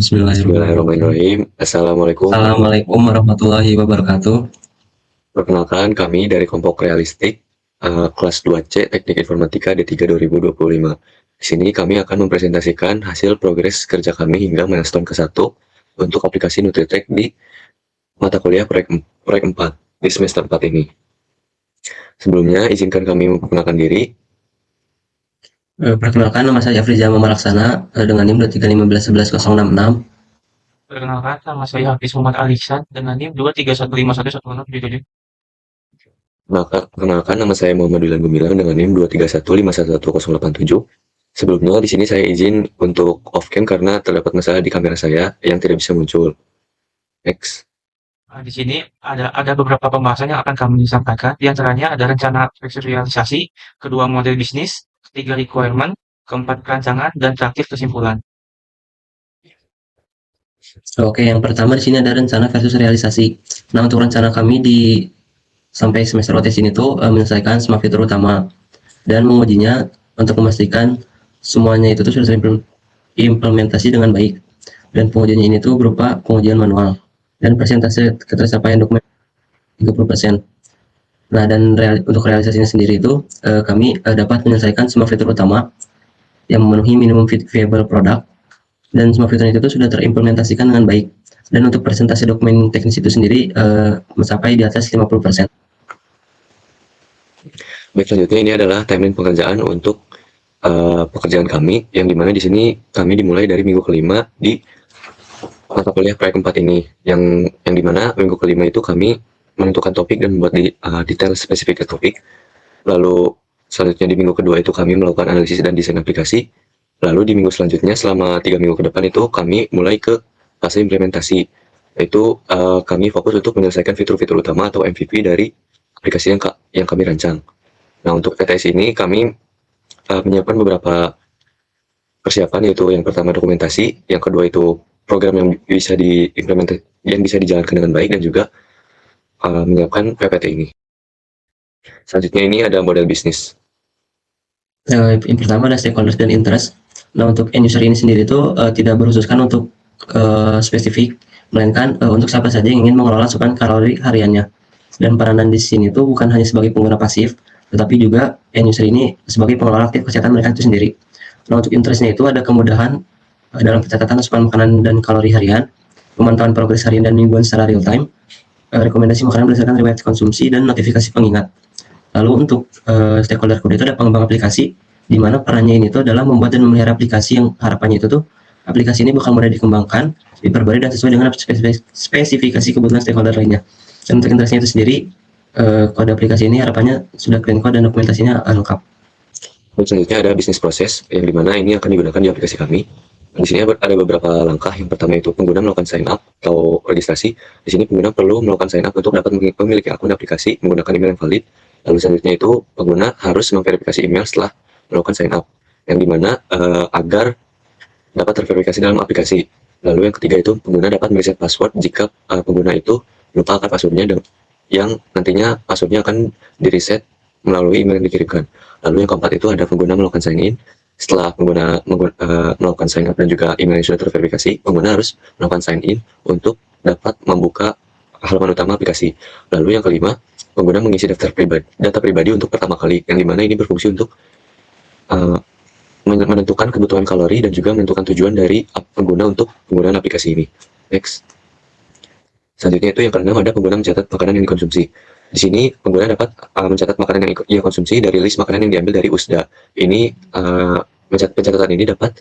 Bismillahirrahmanirrahim. Bismillahirrahmanirrahim. Assalamualaikum. Assalamualaikum warahmatullahi wabarakatuh. Perkenalkan, kami dari kelompok realistik kelas 2C Teknik Informatika D3 2025. Di sini kami akan mempresentasikan hasil progres kerja kami hingga milestone ke-1 untuk aplikasi Nutritech di mata kuliah proyek 4 di semester 4 ini. Sebelumnya, izinkan kami memperkenalkan diri. Perkenalkan, nama saya Afrizal Mamalaksana dengan NIM 23151166. Perkenalkan, nama saya Hafiz Muhammad Alisan dengan NIM 231511677. Perkenalkan, nama saya Muhammad Wilan Gumilang dengan NIM 231511187. Sebelumnya, di sini saya izin untuk off-cam karena terdapat masalah di kamera saya yang tidak bisa muncul. Next. Di sini ada beberapa pembahasan yang akan kami sampaikan. Di antaranya ada rencana realisasi, kedua model bisnis, ketiga requirement, keempat perancangan, dan terakhir kesimpulan. Oke, yang pertama di sini ada rencana versus realisasi. Nah, untuk rencana kami sampai semester OTS ini tuh menyelesaikan semua fitur utama dan mengujinya untuk memastikan semuanya itu tuh sudah terimplementasi dengan baik. Dan pengujiannya ini tuh berupa pengujian manual dan persentase ketercapaian dokumen 30%. Nah, dan untuk realisasinya sendiri itu kami dapat menyelesaikan semua fitur utama yang memenuhi minimum viable product dan semua fitur itu sudah terimplementasikan dengan baik. Dan untuk presentasi dokumen teknis itu sendiri mencapai di atas 50%. Baik, selanjutnya ini adalah timeline pekerjaan untuk pekerjaan kami, yang dimana di sini kami dimulai dari minggu kelima di mata kuliah proyek 4 ini, yang dimana minggu kelima itu kami menentukan topik dan membuat detail spesifik topik. Lalu selanjutnya di minggu kedua itu kami melakukan analisis dan desain aplikasi. Lalu di minggu selanjutnya selama 3 minggu ke depan itu kami mulai ke fase implementasi, yaitu kami fokus untuk menyelesaikan fitur-fitur utama atau MVP dari aplikasi yang kami rancang. Nah, untuk PTS ini kami menyiapkan beberapa persiapan, yaitu yang pertama dokumentasi, yang kedua itu program yang bisa dijalankan dengan baik, dan juga menyiapkan PPT ini. Selanjutnya ini ada model bisnis. Yang pertama ada stakeholders dan interest. Nah, untuk end user ini sendiri itu tidak berkhususkan untuk spesifik, melainkan untuk siapa saja yang ingin mengelola asupan kalori hariannya. Dan peranan di sini itu bukan hanya sebagai pengguna pasif, tetapi juga end user ini sebagai pengelola aktif kesehatan mereka itu sendiri. Nah, untuk interestnya itu ada kemudahan dalam pencatatan asupan makanan dan kalori harian, pemantauan progres harian dan mingguan secara real time, rekomendasi makanan berdasarkan riwayat konsumsi, dan notifikasi pengingat. Lalu untuk stakeholder kedua itu ada pengembang aplikasi, di mana perannya ini tuh adalah membuat dan memelihara aplikasi yang harapannya itu tuh aplikasi ini bakal mudah dikembangkan, diperbarui, dan sesuai dengan spesifikasi kebutuhan stakeholder lainnya. Dan untuk interestnya itu sendiri, kode aplikasi ini harapannya sudah clean code dan dokumentasinya lengkap. Selanjutnya ada bisnis proses, yang dimana ini akan digunakan di aplikasi kami. Di sini ada beberapa langkah. Yang pertama itu pengguna melakukan sign up atau registrasi. Di sini pengguna perlu melakukan sign up untuk dapat memiliki akun aplikasi menggunakan email yang valid. Lalu selanjutnya itu pengguna harus memverifikasi email setelah melakukan sign up, yang dimana agar dapat terverifikasi dalam aplikasi. Lalu yang ketiga itu pengguna dapat mereset password jika pengguna itu lupa akan passwordnya, yang nantinya passwordnya akan direset melalui email yang dikirimkan. Lalu yang keempat itu ada pengguna melakukan sign in. Setelah pengguna melakukan sign up dan juga email yang sudah terverifikasi, pengguna harus melakukan sign in untuk dapat membuka halaman utama aplikasi. Lalu yang kelima, pengguna mengisi data pribadi untuk pertama kali, yang dimana ini berfungsi untuk menentukan kebutuhan kalori dan juga menentukan tujuan dari pengguna untuk penggunaan aplikasi ini. Next. Selanjutnya itu yang keenam ada pengguna mencatat makanan yang dikonsumsi. Di sini pengguna dapat mencatat makanan yang ia konsumsi dari list makanan yang diambil dari USDA. Ini pencatatan ini dapat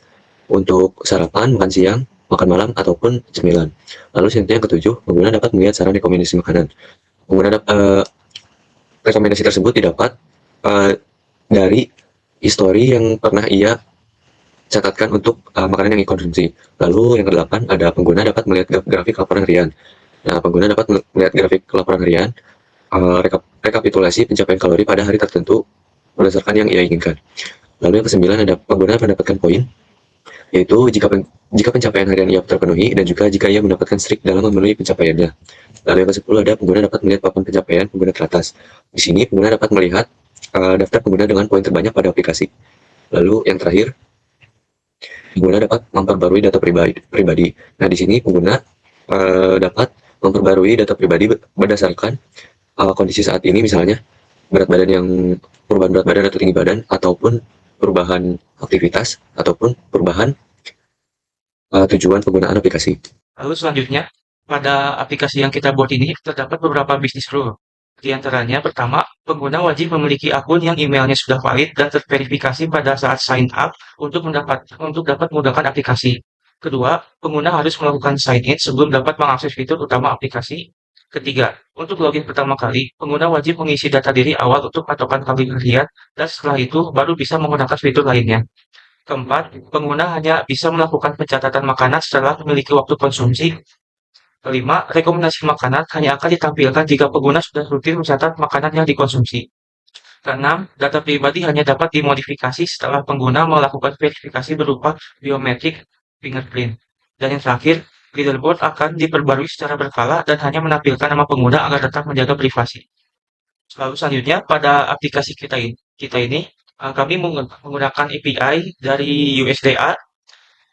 untuk sarapan, makan siang, makan malam, ataupun cemilan. Lalu selanjutnya yang ketujuh, pengguna dapat melihat saran rekomendasi makanan. Pengguna rekomendasi tersebut didapat dari histori yang pernah ia catatkan untuk makanan yang dikonsumsi. Lalu yang kedelapan ada pengguna dapat melihat grafik laporan harian. Nah, pengguna dapat melihat grafik laporan harian, rekapitulasi pencapaian kalori pada hari tertentu berdasarkan yang ia inginkan. Lalu yang kesembilan ada pengguna mendapatkan poin, yaitu jika pencapaian harian ia terpenuhi dan juga jika ia mendapatkan streak dalam memenuhi pencapaiannya. Lalu yang ke-10 ada pengguna dapat melihat papan pencapaian pengguna teratas. Di sini pengguna dapat melihat daftar pengguna dengan poin terbanyak pada aplikasi. Lalu yang terakhir Pengguna dapat memperbarui data pribadi. Nah, di sini pengguna dapat memperbarui data pribadi berdasarkan kondisi saat ini, misalnya perubahan berat badan atau tinggi badan, ataupun perubahan aktivitas, ataupun perubahan tujuan penggunaan aplikasi. Lalu selanjutnya, pada aplikasi yang kita buat ini terdapat beberapa bisnis rule. Di antaranya, pertama, pengguna wajib memiliki akun yang emailnya sudah valid dan terverifikasi pada saat sign up untuk dapat menggunakan aplikasi. Kedua, pengguna harus melakukan sign in sebelum dapat mengakses fitur utama aplikasi. Ketiga, untuk login pertama kali, pengguna wajib mengisi data diri awal untuk patokan kalori harian, dan setelah itu baru bisa menggunakan fitur lainnya. Keempat, pengguna hanya bisa melakukan pencatatan makanan setelah memiliki waktu konsumsi. Kelima, rekomendasi makanan hanya akan ditampilkan jika pengguna sudah rutin mencatat makanan yang dikonsumsi. Keenam, data pribadi hanya dapat dimodifikasi setelah pengguna melakukan verifikasi berupa biometrik fingerprint. Dan yang terakhir, leaderboard akan diperbarui secara berkala dan hanya menampilkan nama pengguna agar tetap menjaga privasi. Lalu selanjutnya, pada aplikasi kita ini kami menggunakan API dari USDA,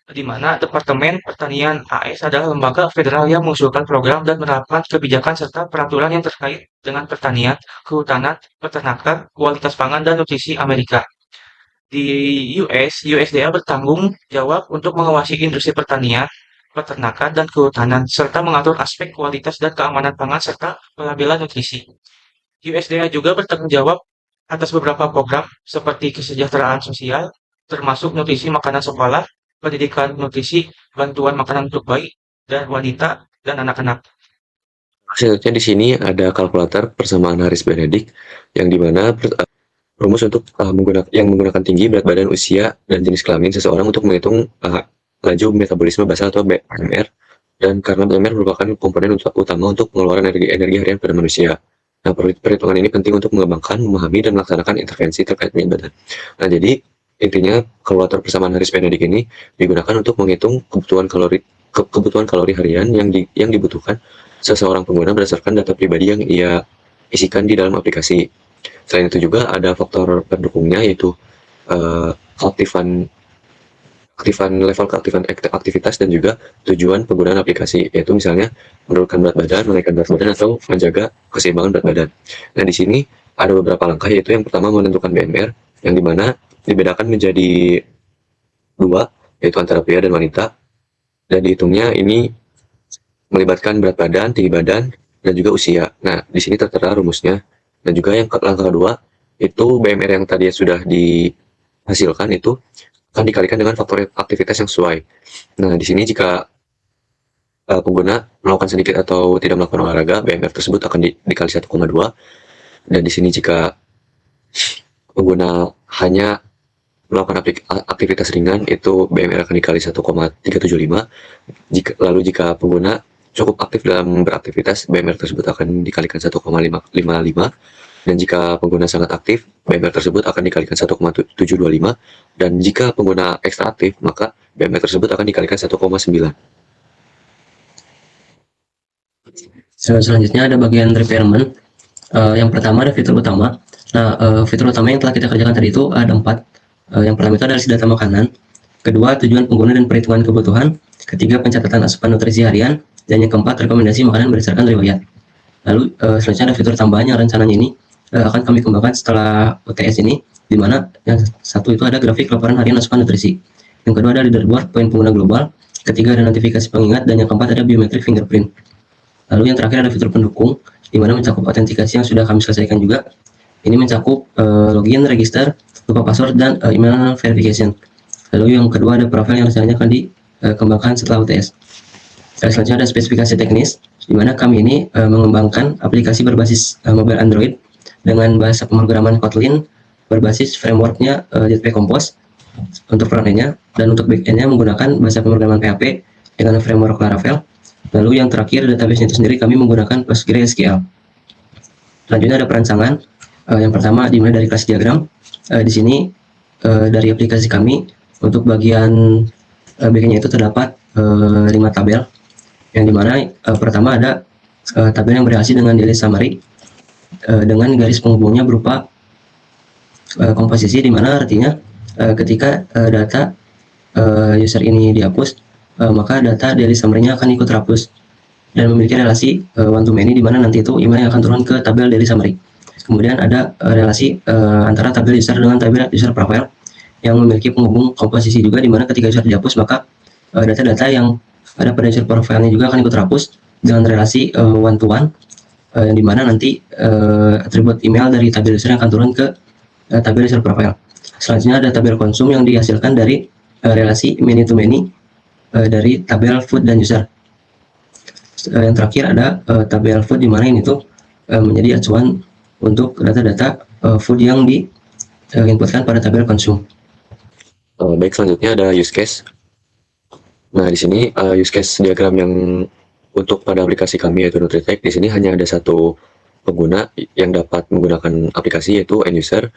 di mana Departemen Pertanian AS adalah lembaga federal yang mengusulkan program dan menerapkan kebijakan serta peraturan yang terkait dengan pertanian, kehutanan, peternakan, kualitas pangan, dan nutrisi Amerika. Di USDA bertanggung jawab untuk mengawasi industri pertanian, peternakan, dan kehutanan, serta mengatur aspek kualitas dan keamanan pangan serta pelabelan nutrisi. USDA juga bertanggung jawab atas beberapa program seperti kesejahteraan sosial, termasuk nutrisi makanan sekolah, pendidikan nutrisi, bantuan makanan untuk bayi dan wanita dan anak-anak. Selanjutnya di sini ada kalkulator persamaan Harris Benedict yang dimana rumus untuk menggunakan tinggi, berat badan, usia, dan jenis kelamin seseorang untuk menghitung laju metabolisme basal atau BMR, dan karena BMR merupakan komponen utama untuk pengeluaran energi harian pada manusia. Nah, perhitungan ini penting untuk mengembangkan, memahami, dan melaksanakan intervensi terkait berat badan. Nah, jadi intinya kalkulator persamaan Harris Benedict ini digunakan untuk menghitung kebutuhan kalori harian yang dibutuhkan seseorang pengguna berdasarkan data pribadi yang ia isikan di dalam aplikasi. Selain itu juga ada faktor pendukungnya, yaitu level keaktifan aktivitas dan juga tujuan penggunaan aplikasi, yaitu misalnya menurunkan berat badan, menaikkan berat badan, atau menjaga keseimbangan berat badan. Nah, di sini ada beberapa langkah, yaitu yang pertama menentukan BMR, yang dimana dibedakan menjadi dua, yaitu antara pria dan wanita, dan dihitungnya ini melibatkan berat badan, tinggi badan, dan juga usia. Nah, di sini tertera rumusnya. Dan juga yang langkah kedua, itu BMR yang tadi sudah dihasilkan itu akan dikalikan dengan faktor aktivitas yang sesuai. Nah, di sini jika pengguna melakukan sedikit atau tidak melakukan olahraga, BMR tersebut akan dikali 1,2. Dan di sini jika pengguna hanya melakukan aktivitas ringan, itu BMR akan dikali 1,375. Lalu jika pengguna cukup aktif dalam beraktivitas, BMR tersebut akan dikalikan 1,55. Dan jika pengguna sangat aktif, BMR tersebut akan dikalikan 1,725. Dan jika pengguna ekstra aktif, maka BMR tersebut akan dikalikan 1,9. Selanjutnya ada bagian repairment. Yang pertama ada fitur utama. Nah, fitur utama yang telah kita kerjakan tadi itu ada 4. Yang pertama itu adalah data makanan. Kedua, tujuan pengguna dan perhitungan kebutuhan. Ketiga, pencatatan asupan nutrisi harian. Dan yang keempat, rekomendasi makanan berdasarkan riwayat. Lalu selanjutnya ada fitur tambahan yang rencananya ini akan kami kembangkan setelah UTS ini, di mana yang satu itu ada grafik laporan harian asupan nutrisi. Yang kedua ada leaderboard poin pengguna global. Ketiga ada notifikasi pengingat, dan yang keempat ada biometrik fingerprint. Lalu yang terakhir ada fitur pendukung, di mana mencakup autentikasi yang sudah kami selesaikan juga. Ini mencakup login, register, lupa password, dan email verification. Lalu yang kedua ada profil yang rencananya akan dikembangkan setelah UTS. Selanjutnya ada spesifikasi teknis, di mana kami ini mengembangkan aplikasi berbasis mobile Android dengan bahasa pemrograman Kotlin berbasis frameworknya Jetpack Compose untuk frontend-nya, dan untuk backend-nya menggunakan bahasa pemrograman PHP dengan framework Laravel. Lalu yang terakhir database-nya itu sendiri kami menggunakan PostgreSQL. Selanjutnya ada perancangan. Yang pertama dimulai dari kelas diagram. Di sini dari aplikasi kami untuk bagian backend-nya itu terdapat 5 tabel. Yang dimana pertama ada tabel yang berhasil dengan daily summary dengan garis penghubungnya berupa komposisi, dimana artinya ketika data user ini dihapus, maka data dari summary-nya akan ikut terhapus dan memiliki relasi one to many, di mana nanti itu email yang akan turun ke tabel dari summary. Kemudian ada relasi antara tabel user dengan tabel user profile yang memiliki penghubung komposisi juga, di mana ketika user dihapus maka data-data yang ada pada user profile-nya juga akan ikut terhapus dengan relasi one to one, di mana nanti atribut email dari tabel user yang akan turun ke tabel user profile. Selanjutnya ada tabel konsum yang dihasilkan dari relasi many to many dari tabel food dan user. Yang terakhir ada tabel food, di mana ini tuh menjadi acuan untuk data-data food yang diinputkan pada tabel konsum. Baik, selanjutnya ada use case. Nah, di sini use case diagram yang untuk pada aplikasi kami yaitu Nutritech, di sini hanya ada satu pengguna yang dapat menggunakan aplikasi, yaitu end user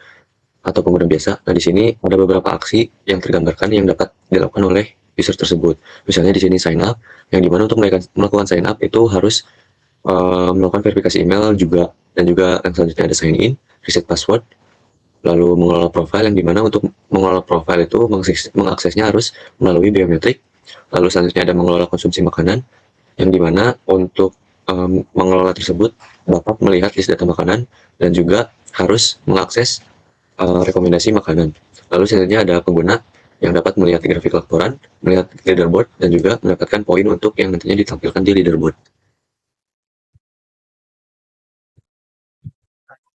atau pengguna biasa. Nah, di sini ada beberapa aksi yang tergambarkan yang dapat dilakukan oleh user tersebut. Misalnya di sini sign up, yang dimana untuk melakukan sign up itu harus melakukan verifikasi email juga, dan juga yang selanjutnya ada sign in, reset password, lalu mengelola profile, yang dimana untuk mengelola profile itu mengaksesnya harus melalui biometrik. Lalu selanjutnya ada mengelola konsumsi makanan, yang dimana untuk mengelola tersebut dapat melihat list data makanan dan juga harus mengakses rekomendasi makanan. Lalu selanjutnya ada pengguna yang dapat melihat grafik laporan, melihat leaderboard, dan juga mendapatkan poin untuk yang nantinya ditampilkan di leaderboard.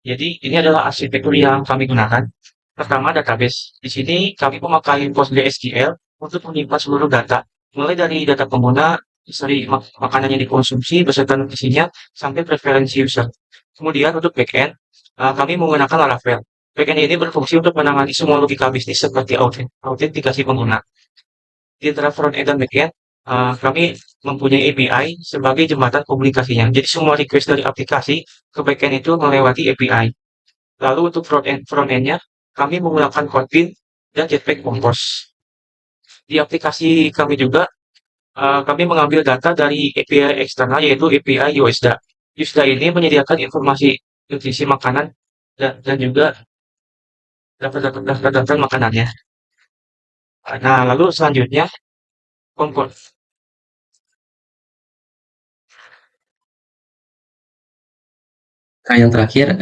Jadi ini adalah arsitektur yang kami gunakan. Pertama, database. Di sini kami memakai PostgreSQL untuk menyimpan seluruh data, mulai dari data pengguna, history makanan yang dikonsumsi beserta nutrisinya, sampai preferensi user. Kemudian untuk backend, kami menggunakan Laravel. Backend ini berfungsi untuk menangani semua logika bisnis seperti autentikasi pengguna. Di antara frontend dan backend, kami mempunyai API sebagai jembatan komunikasinya. Jadi semua request dari aplikasi ke backend itu melewati API. Lalu untuk frontend-nya, kami menggunakan Kotlin dan Jetpack Compose. Di aplikasi kami juga, kami mengambil data dari API eksternal, yaitu API USDA. USDA ini menyediakan informasi nutrisi makanan dan juga daftar makanannya. Nah, lalu selanjutnya, Compose. Nah, yang terakhir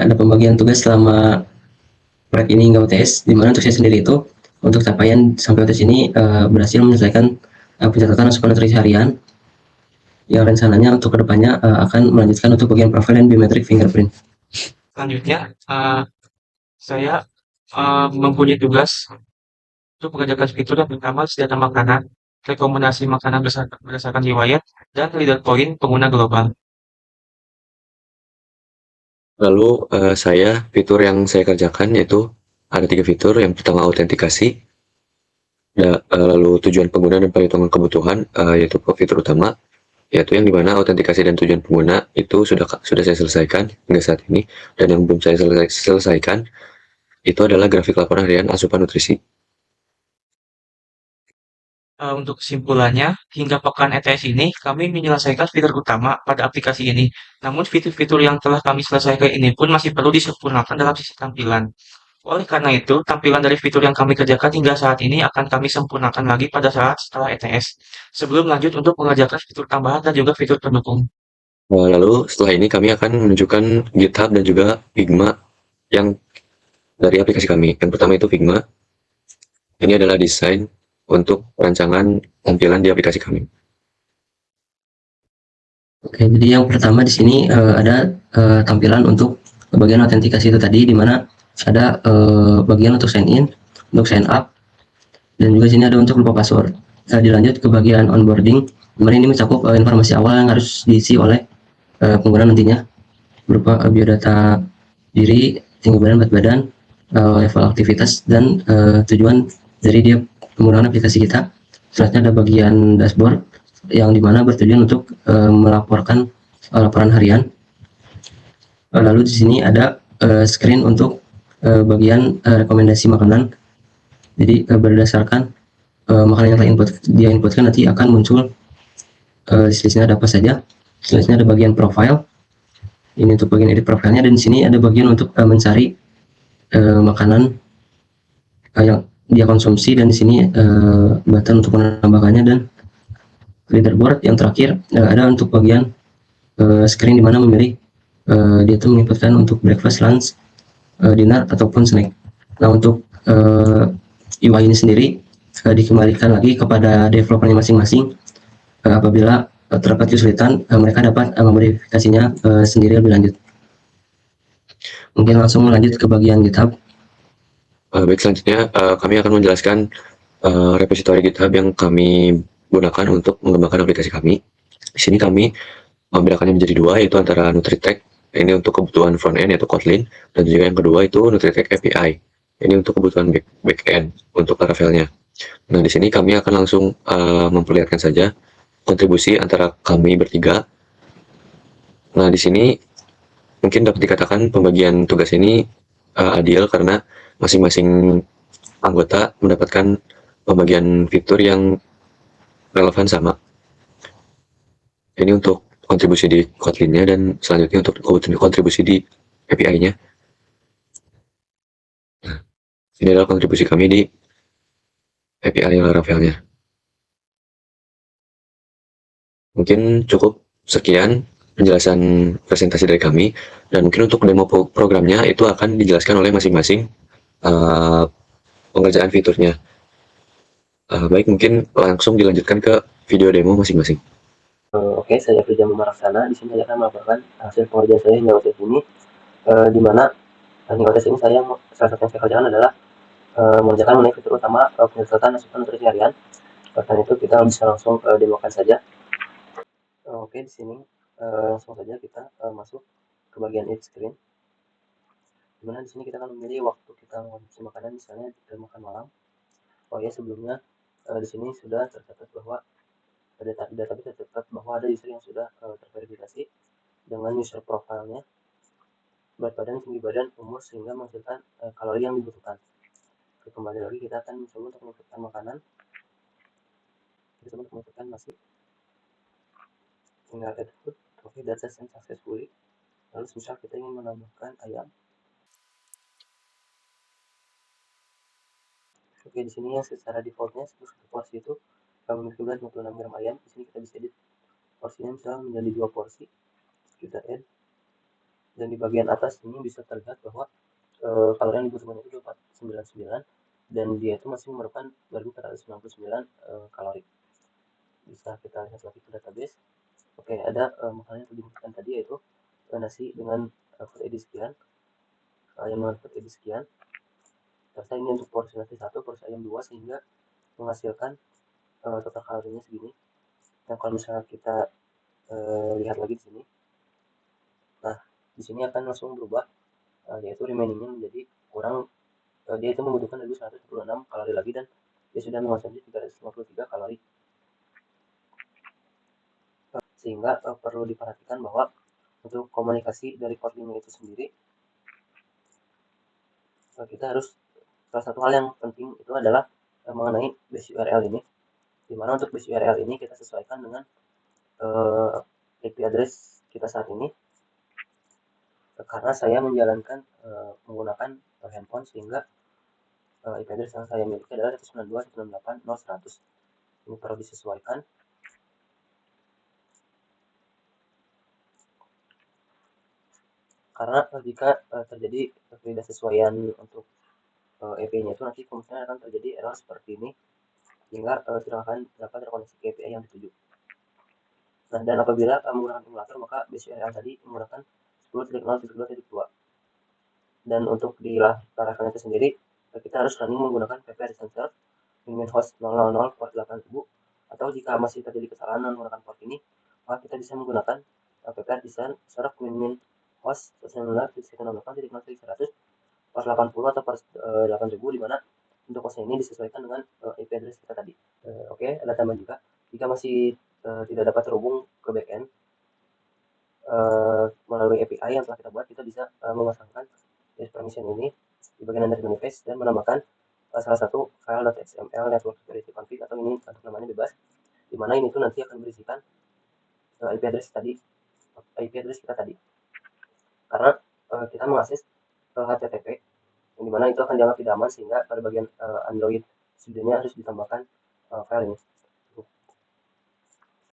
ada pembagian tugas selama proyek ini hingga UTS, di mana untuk saya sendiri itu untuk capaian sampai UTS ini berhasil menyelesaikan pencatatan asupan nutrisi harian yang rencananya untuk kedepannya akan melanjutkan untuk bagian profil dan biometric fingerprint. Selanjutnya, saya mempunyai tugas untuk mengerjakan fitur yang pertama data makanan, rekomendasi makanan berdasarkan riwayat, dan leader point pengguna global. Lalu fitur yang saya kerjakan yaitu ada 3 fitur. Yang pertama autentikasi, lalu tujuan pengguna dan perhitungan kebutuhan, yaitu fitur utama, yaitu yang dimana autentikasi dan tujuan pengguna itu sudah saya selesaikan hingga saat ini. Dan yang belum saya selesaikan itu adalah grafik laporan harian asupan nutrisi. Untuk kesimpulannya, hingga pekan ETS ini, kami menyelesaikan fitur utama pada aplikasi ini. Namun fitur-fitur yang telah kami selesaikan ini pun masih perlu disempurnakan dalam sisi tampilan. Oleh karena itu, tampilan dari fitur yang kami kerjakan hingga saat ini akan kami sempurnakan lagi pada saat setelah ETS, sebelum lanjut untuk mengerjakan fitur tambahan dan juga fitur pendukung. Lalu setelah ini kami akan menunjukkan GitHub dan juga Figma yang dari aplikasi kami. Yang pertama itu Figma. Ini adalah desain untuk rancangan tampilan di aplikasi kami. Oke, jadi yang pertama di sini ada tampilan untuk bagian autentikasi itu tadi, di mana ada bagian untuk sign in, untuk sign up, dan juga sini ada untuk lupa password. Dilanjut ke bagian onboarding, dimana ini mencakup informasi awal yang harus diisi oleh pengguna nantinya, berupa biodata diri, tinggi badan, berat badan, level aktivitas, dan tujuan dari dia penggunaan aplikasi kita. Selanjutnya ada bagian dashboard yang dimana bertujuan untuk melaporkan laporan harian. Lalu di sini ada screen untuk bagian rekomendasi makanan. Jadi berdasarkan makanan yang telah dia inputkan nanti akan muncul list-listnya ada apa saja. Selanjutnya ada bagian profile. Ini untuk bagian edit profilnya, dan di sini ada bagian untuk mencari makanan yang dia konsumsi, dan di sini button untuk menambahkannya, dan leaderboard yang terakhir ada untuk bagian screen di mana memilih dia itu menginputkan untuk breakfast, lunch, dinner ataupun snack. Nah, untuk UI ini sendiri dikembalikan lagi kepada developernya masing-masing. Apabila terdapat kesulitan, mereka dapat memodifikasinya sendiri lebih lanjut. Mungkin langsung lanjut ke bagian GitHub. Baik, selanjutnya kami akan menjelaskan repository GitHub yang kami gunakan untuk mengembangkan aplikasi kami. Di sini kami membedakannya menjadi dua, yaitu antara Nutritech, ini untuk kebutuhan front-end yaitu Kotlin, dan juga yang kedua itu Nutritech API, ini untuk kebutuhan back-end untuk Laravel-nya. Nah, di sini kami akan langsung memperlihatkan saja kontribusi antara kami bertiga. Nah, di sini mungkin dapat dikatakan pembagian tugas ini adil karena masing-masing anggota mendapatkan pembagian fitur yang relevan sama. Ini untuk kontribusi di Kotlin-nya, dan selanjutnya untuk kontribusi di API-nya. Nah, ini adalah kontribusi kami di API Laravel-nya. Mungkin cukup sekian penjelasan presentasi dari kami, dan mungkin untuk demo programnya itu akan dijelaskan oleh masing-masing pengerjaan fiturnya. Baik, mungkin langsung dilanjutkan ke video demo masing-masing. Oke, saya Firja Maraksana. Di sini saya akan melaporkan hasil pengerjaan saya hingga WTF ini, di mana hingga WTF ini salah satu yang saya kerjakan adalah mengerjakan mengenai fitur utama penyelesaian masukan nutrisi harian. Karena itu kita bisa langsung demokan saja. Oke, di sini langsung saja kita masuk ke bagian eat screen. Dimana di sini kita akan memilih waktu kita mengonsumsi makanan, misalnya makan malam. Oh ya, sebelumnya di sini sudah tercatat bahwa database tercatat bahwa ada user yang sudah terverifikasi dengan user profile-nya, berat badan, tinggi badan, umur, sehingga menghasilkan kalori yang dibutuhkan. Kembali lagi kita akan mencoba untuk menentukan makanan. Kita coba untuk menentukan nasi. Tinggal add food. Oke, data send successfully. Lalu misal kita ingin menambahkan ayam. Oke, di sini yang secara defaultnya satu porsi itu memiliki berat 56 gram ayam. Di sini kita bisa edit porsinya misalnya menjadi 2 porsi. Kita add. Dan di bagian atas ini bisa terlihat bahwa kalori yang dibutuhkan itu 2499, dan dia itu masih memerlukan 2499 kalori. Bisa kita lihat lagi ke database. Oke, ada makanan yang dibutuhkan tadi, yaitu nasi dengan food id sekian, ayam dengan food id sekian. Ternyata ini untuk porsi nasi 1, porsi ayam 2, sehingga menghasilkan total kalorinya segini. Nah, kalau misalnya kita lihat lagi di sini, nah di sini akan langsung berubah, yaitu remainingnya menjadi kurang, dia itu membutuhkan 146 kalori lagi, dan dia sudah mengonsumsi 353 kalori. Sehingga perlu diperhatikan bahwa untuk komunikasi dari Kotlin itu sendiri, kita harus, salah satu hal yang penting itu adalah mengenai base URL ini, dimana untuk base URL ini kita sesuaikan dengan IP address kita saat ini, karena saya menjalankan menggunakan handphone, sehingga IP address yang saya miliki adalah 192.168.0.100. Ini perlu disesuaikan. Karena jika terjadi ketidaksesuaian untuk API-nya itu, nanti kemungkinan akan terjadi error seperti ini, sehingga tidak akan dapat terkoneksi ke API yang dituju. Nah, dan apabila menggunakan emulator, maka base URL tadi menggunakan 10.0.2.2. Dan untuk di Laravel itu sendiri, kita harus running menggunakan ppr serve host 000 port 8000, atau jika masih terjadi kesalahan menggunakan port ini, maka kita bisa menggunakan ppr serve host 168.0.100 port 80 atau port 8000, di mana untuk hostnya ini disesuaikan dengan IP address kita tadi. Oke, ada tambahan juga, jika masih tidak dapat terhubung ke backend melalui API yang telah kita buat, kita bisa memasangkan permission ini di bagian dari manifest dan menambahkan salah satu file.xml network security config, atau ini untuk namanya bebas, di mana ini tuh nanti akan berisikan IP address kita tadi, karena kita mengakses HTTP yang dimana itu akan dianggap tidak aman, sehingga pada bagian Android setidaknya harus ditambahkan file ini.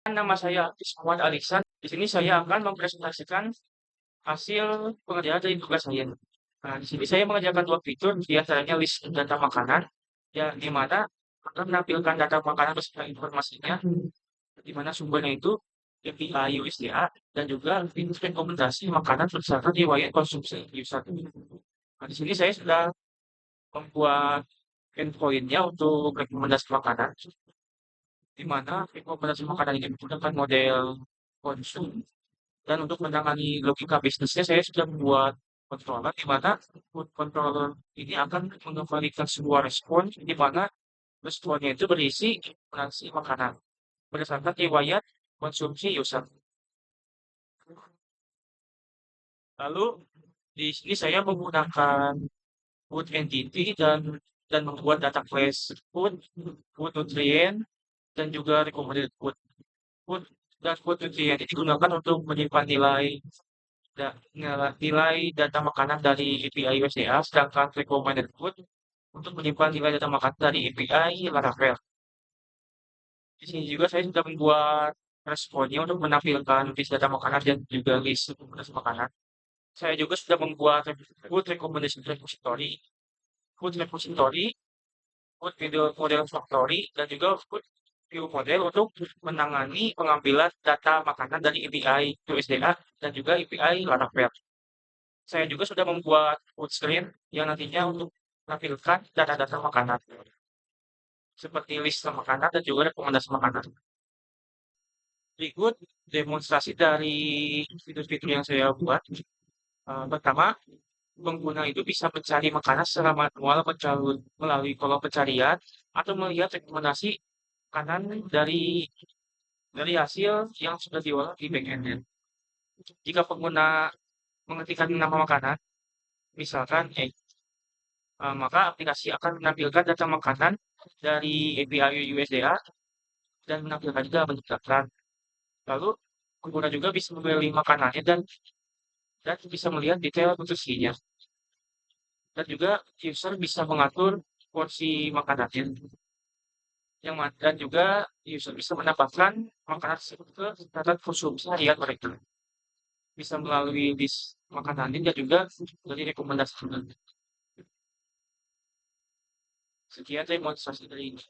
Nama saya Ismail Alisan. Di sini saya akan mempresentasikan hasil pengerjaan dari tugas saya. Nah, di sini saya mengerjakan dua fitur, di antaranya list data makanan, yang di mana akan menampilkan data makanan beserta informasinya, di mana sumbernya itu API USDA dan juga rekomendasi makanan beserta riwayat konsumsi user. Nah, di sini saya sudah membuat endpoint-nya untuk rekomendasi makanan, di mana rekomendasi makanan ini menggunakan model konsum. Dan untuk menangani logika bisnisnya, saya sudah membuat controller, di mana food controller ini akan mengembalikan sebuah respon, di mana responnya itu berisi rekomendasi makanan berdasarkan riwayat konsumsi user. Lalu di sini saya menggunakan food entity dan membuat data class food nutrient, dan juga recommended food dan food nutrient ini digunakan untuk menyimpan nilai data makanan dari API USDA, sedangkan recommended food untuk menyimpan nilai data makanan dari API Laravel. Di sini juga saya sudah membuat responnya untuk menampilkan list data makanan dan juga list rekomendasi makanan. Saya juga sudah membuat food recommendation repository, food repository, food model factory, dan juga food view model untuk menangani pengambilan data makanan dari API USDA dan juga API Laravel. Saya juga sudah membuat food screen yang nantinya untuk menampilkan data-data makanan, seperti list makanan dan juga rekomendasi makanan. Berikut demonstrasi dari fitur-fitur yang saya buat. Pertama, pengguna itu bisa mencari makanan secara manual melalui kolom pencarian atau melihat rekomendasi makanan dari hasil yang sudah diolah di backend. Jika pengguna mengetikkan nama makanan, misalkan egg, maka aplikasi akan menampilkan data makanan dari API USDA dan menampilkan juga bentuk daftar. Lalu pengguna juga bisa memilih makanannya dan bisa melihat detail nutrisinya. Dan juga user bisa mengatur porsi makanannya. Dan juga user bisa menambahkan makanan tersebut ke catatan konsumsi harian mereka. Bisa melalui list makanannya dan juga dari rekomendasi. Sekian demonstrasi dari ini.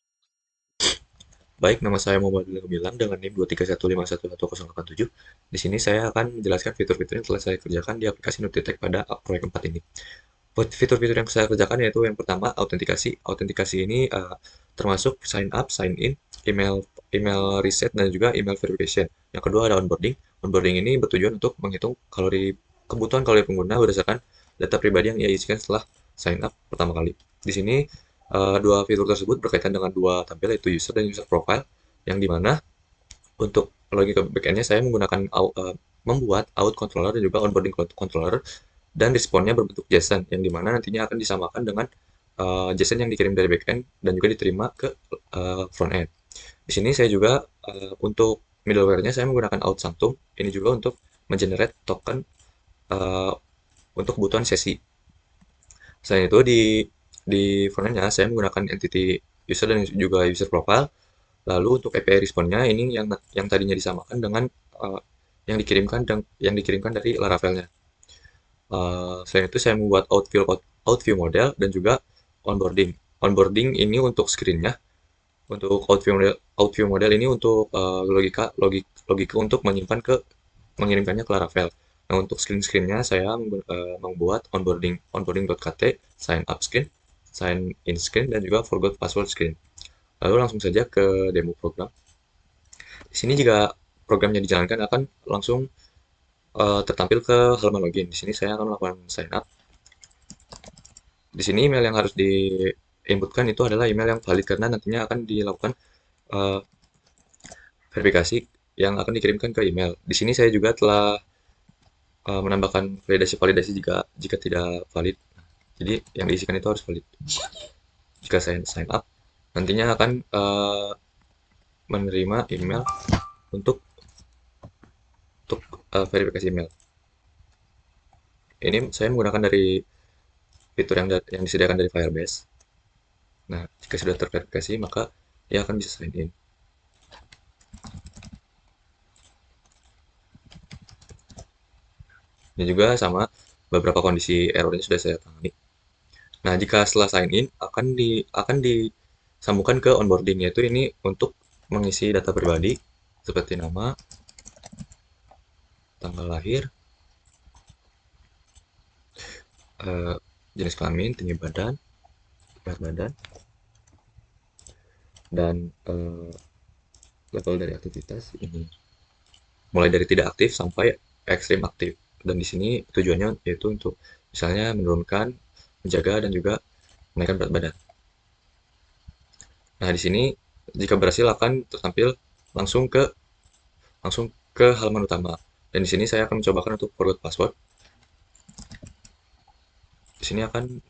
Baik, nama saya Muhammad Gemilang dengan NIM 231511187. Di sini saya akan menjelaskan fitur-fitur yang telah saya kerjakan di aplikasi Nutritech pada proyek 4 ini. Fitur-fitur yang saya kerjakan yaitu yang pertama autentikasi. Autentikasi ini termasuk sign up, sign in, email reset, dan juga email verification. Yang kedua ada onboarding. Onboarding ini bertujuan untuk menghitung kebutuhan kalori pengguna berdasarkan data pribadi yang ia isikan setelah sign up pertama kali. Di sini dua fitur tersebut berkaitan dengan dua tampil, yaitu user dan user profile, yang dimana untuk login ke backendnya saya menggunakan membuat out controller dan juga onboarding controller, dan responnya berbentuk JSON, yang dimana nantinya akan disamakan dengan JSON yang dikirim dari backend dan juga diterima ke frontend. Di sini saya juga untuk middleware-nya saya menggunakan out sanctum. Ini juga untuk mengenerate token untuk kebutuhan sesi. Selain itu di frontend-nya saya menggunakan entity user dan juga user profile. Lalu untuk API response-nya ini yang tadinya disamakan dengan yang dikirimkan dari Laravel-nya. Selain itu saya membuat outview model dan juga onboarding. Onboarding ini untuk screen-nya. Untuk outview model ini untuk logika untuk mengirimkannya ke Laravel. Nah, untuk screen-nya saya membuat onboarding.kt, sign up screen, sign in screen, dan juga forgot password screen. Lalu langsung saja ke demo program. Di sini jika programnya dijalankan akan langsung tertampil ke halaman login. Di sini saya akan melakukan sign up. Di sini email yang harus diinputkan itu adalah email yang valid karena nantinya akan dilakukan verifikasi yang akan dikirimkan ke email. Di sini saya juga telah menambahkan validasi jika tidak valid. Jadi yang diisikan itu harus valid. Jika saya sign up, nantinya akan menerima email untuk verifikasi email. Ini saya menggunakan dari fitur yang disediakan dari Firebase. Nah, jika sudah terverifikasi, maka ia akan bisa sign in. Ini juga sama, beberapa kondisi errornya sudah saya tangani. Nah, jika setelah sign in akan disambungkan ke onboarding, yaitu ini untuk mengisi data pribadi seperti nama, tanggal lahir, jenis kelamin, tinggi badan, berat badan, dan level dari aktivitas ini. Mulai dari tidak aktif sampai ekstrim aktif. Dan di sini tujuannya yaitu untuk misalnya menurunkan, menjaga, dan juga menaikkan berat badan. Nah, di sini jika berhasil akan tertampil langsung ke halaman utama. Dan di sini saya akan mencobakan untuk forward password. Di sini akan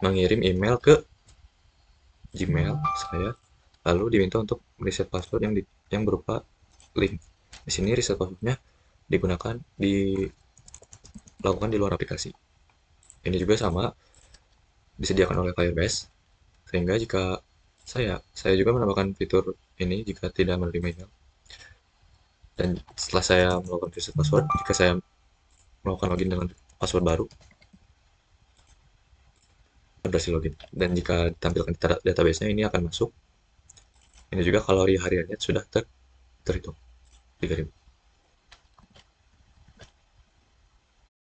mengirim email ke Gmail saya, lalu diminta untuk reset password yang berupa link. Di sini reset passwordnya dilakukan di luar aplikasi. Ini juga sama disediakan oleh Firebase, sehingga jika saya juga menambahkan fitur ini jika tidak menerima email. Dan setelah saya melakukan reset password, jika saya melakukan login dengan password baru, berhasil login. Dan jika ditampilkan di database-nya, ini akan masuk. Ini juga kalori hariannya sudah terhitung 3.000.